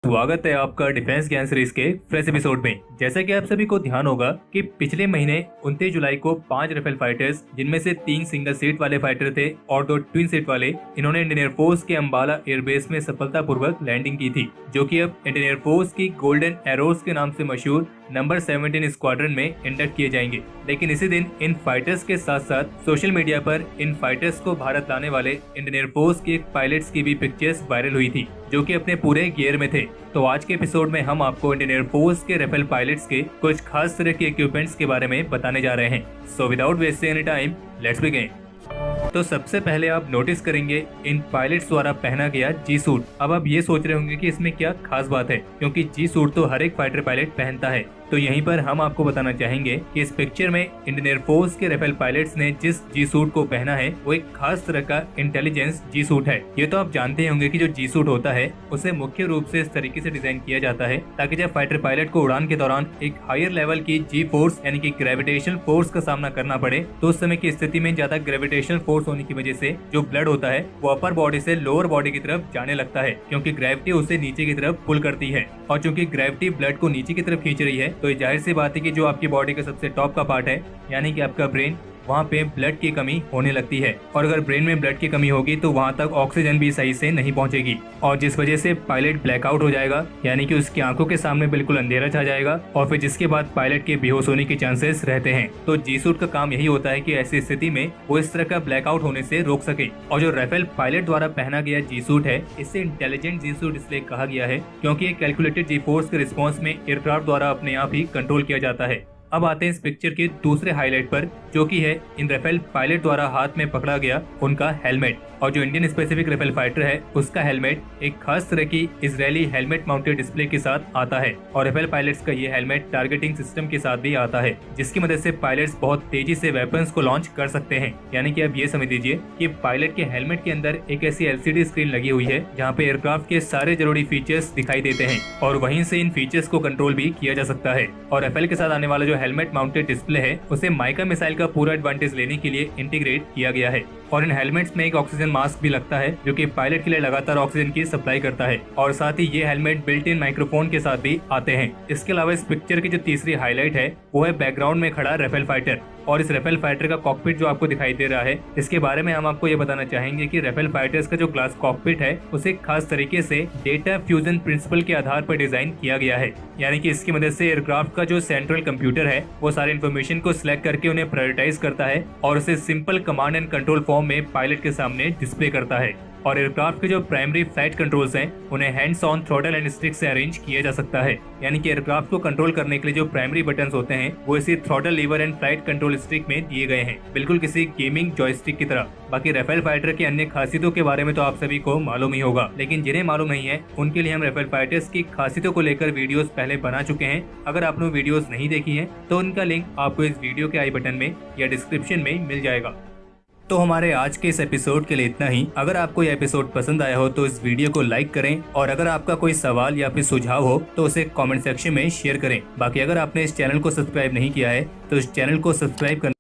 स्वागत है आपका डिफेंस ज्ञान सीरीज के फ्रेश एपिसोड में। जैसा कि आप सभी को ध्यान होगा कि पिछले महीने 29 जुलाई को 5 राफेल फाइटर्स, जिनमें से 3 सिंगल सीट वाले फाइटर थे और 2 ट्विन सीट वाले, इन्होंने इंडियन एयरफोर्स के अंबाला एयरबेस में सफलतापूर्वक लैंडिंग की थी, जो कि अब इंडियन एयरफोर्स की गोल्डन एरोस के नाम से मशहूर नंबर 17 स्क्वाड्रन में इंडक्ट किए जाएंगे। लेकिन इसी दिन इन फाइटर्स के साथ साथ सोशल मीडिया पर इन फाइटर्स को भारत लाने वाले इंडियन एयरफोर्स के पायलट्स की भी पिक्चर्स वायरल हुई थी, जो कि अपने पूरे गियर में थे। तो आज के एपिसोड में हम आपको इंडियन एयरफोर्स के राफेल पायलट्स के कुछ खास तरह के इक्विपमेंट्स के बारे में बताने जा रहे हैं। So without wasting any time, let's begin. तो सबसे पहले आप नोटिस करेंगे इन पायलट्स द्वारा पहना गया जी सूट। अब आप ये सोच रहे होंगे कि इसमें क्या खास बात है, क्योंकि जी सूट तो हर एक फाइटर पायलट पहनता है। तो यहीं पर हम आपको बताना चाहेंगे कि इस पिक्चर में इंडियन एयरफोर्स के राफेल पायलट्स ने जिस जी सूट को पहना है वो एक खास तरह का इंटेलिजेंस जी सूट है। ये तो आप जानते होंगे कि जो जी सूट होता है उसे मुख्य रूप से इस तरीके से डिजाइन किया जाता है ताकि जब फाइटर पायलट को उड़ान के दौरान एक हायर लेवल की जी फोर्स यानी कि ग्रेविटेशनल फोर्स का सामना करना पड़े, तो उस समय की स्थिति में ज्यादा ग्रेविटेशनल फोर्स होने की वजह से जो ब्लड होता है वो अपर बॉडी से लोअर बॉडी की तरफ जाने लगता है, क्योंकि ग्रेविटी उसे नीचे की तरफ पुल करती है। और चूंकि ग्रेविटी ब्लड को नीचे की तरफ खींच रही है, तो जाहिर सी बात है कि जो आपकी बॉडी का सबसे टॉप का पार्ट है यानी कि आपका ब्रेन, वहाँ पे ब्लड की कमी होने लगती है। और अगर ब्रेन में ब्लड की कमी होगी तो वहाँ तक ऑक्सीजन भी सही से नहीं पहुँचेगी, और जिस वजह से पायलट ब्लैकआउट हो जाएगा, यानी कि उसकी आंखों के सामने बिल्कुल अंधेरा छा जाएगा, और फिर जिसके बाद पायलट के बेहोश होने के चांसेस रहते हैं। तो जी सूट का काम यही होता है कि ऐसी स्थिति में वो इस तरह का ब्लैकआउट होने से रोक सके। और जो राफेल पायलट द्वारा पहना गया जी सूट है, इसे इंटेलिजेंट जी सूट इसलिए कहा गया है क्योंकि एक कैलकुलेटेड जी फोर्स के रिस्पॉन्स में एयरक्राफ्ट द्वारा अपने आप ही कंट्रोल किया जाता है। अब आते हैं इस पिक्चर के दूसरे हाईलाइट पर, जो कि है इन राफेल पायलट द्वारा हाथ में पकड़ा गया उनका हेलमेट। और जो इंडियन स्पेसिफिक राफेल फाइटर है उसका हेलमेट एक खास तरह की इजरायली हेलमेट माउंटेड डिस्प्ले के साथ आता है। और राफेल पायलट्स का ये हेलमेट टारगेटिंग सिस्टम के साथ भी आता है, जिसकी मदद से पायलट्स बहुत तेजी से वेपन्स को लॉन्च कर सकते हैं। यानी कि आप ये समझ लीजिए कि पायलट के हेलमेट के अंदर एक ऐसी एलसीडी स्क्रीन लगी हुई है जहाँ पे एयरक्राफ्ट के सारे जरूरी फीचर्स दिखाई देते हैं, और वहीं से इन फीचर्स को कंट्रोल भी किया जा सकता है। और राफेल के साथ आने वाला जो हेलमेट माउंटेड डिस्प्ले है उसे माइका मिसाइल का पूरा एडवांटेज लेने के लिए इंटीग्रेट किया गया है। और इन हेलमेट्स में एक ऑक्सीजन मास्क भी लगता है, जो कि पायलट के लिए लगातार ऑक्सीजन की सप्लाई करता है। और साथ ही ये हेलमेट बिल्ट इन माइक्रोफोन के साथ भी आते हैं। इसके अलावा इस पिक्चर की जो तीसरी हाईलाइट है वो है बैकग्राउंड में खड़ा राफेल फाइटर। और इस राफेल फाइटर का कॉकपिट जो आपको दिखाई दे रहा है, इसके बारे में हम आपको ये बताना चाहेंगे कि राफेल फाइटर्स का जो ग्लास कॉकपिट है उसे खास तरीके से डेटा फ्यूजन प्रिंसिपल के आधार पर डिजाइन किया गया है। यानी कि इसकी मदद से एयरक्राफ्ट का जो सेंट्रल कंप्यूटर है वो सारे इन्फॉर्मेशन को सिलेक्ट करके उन्हें प्रायोरिटाइज करता है और उसे simple command and control form में पायलट के सामने डिस्प्ले करता है। और एयरक्राफ्ट के जो प्राइमरी फ्लाइट कंट्रोल्स हैं उन्हें hands on throttle and stick से अरेंज किया जा सकता है। यानी कि एयरक्राफ्ट को कंट्रोल करने के लिए जो प्राइमरी बटन्स होते हैं वो इसी throttle lever and flight control stick में दिए गए हैं, बिल्कुल किसी गेमिंग जॉयस्टिक की तरह। बाकी राफेल फाइटर की अन्य खासियतों के बारे में तो आप सभी को मालूम ही होगा, लेकिन जिन्हें मालूम नहीं है उनके लिए हम राफेल फाइटर्स की खासियतों को लेकर वीडियोस पहले बना चुके हैं। अगर आपने वीडियोस नहीं देखी है तो उनका लिंक आपको इस वीडियो के आई बटन में या डिस्क्रिप्शन में मिल जाएगा। तो हमारे आज के इस एपिसोड के लिए इतना ही। अगर आपको यह एपिसोड पसंद आया हो तो इस वीडियो को लाइक करें, और अगर आपका कोई सवाल या फिर सुझाव हो तो उसे कमेंट सेक्शन में शेयर करें। बाकी अगर आपने इस चैनल को सब्सक्राइब नहीं किया है तो इस चैनल को सब्सक्राइब करने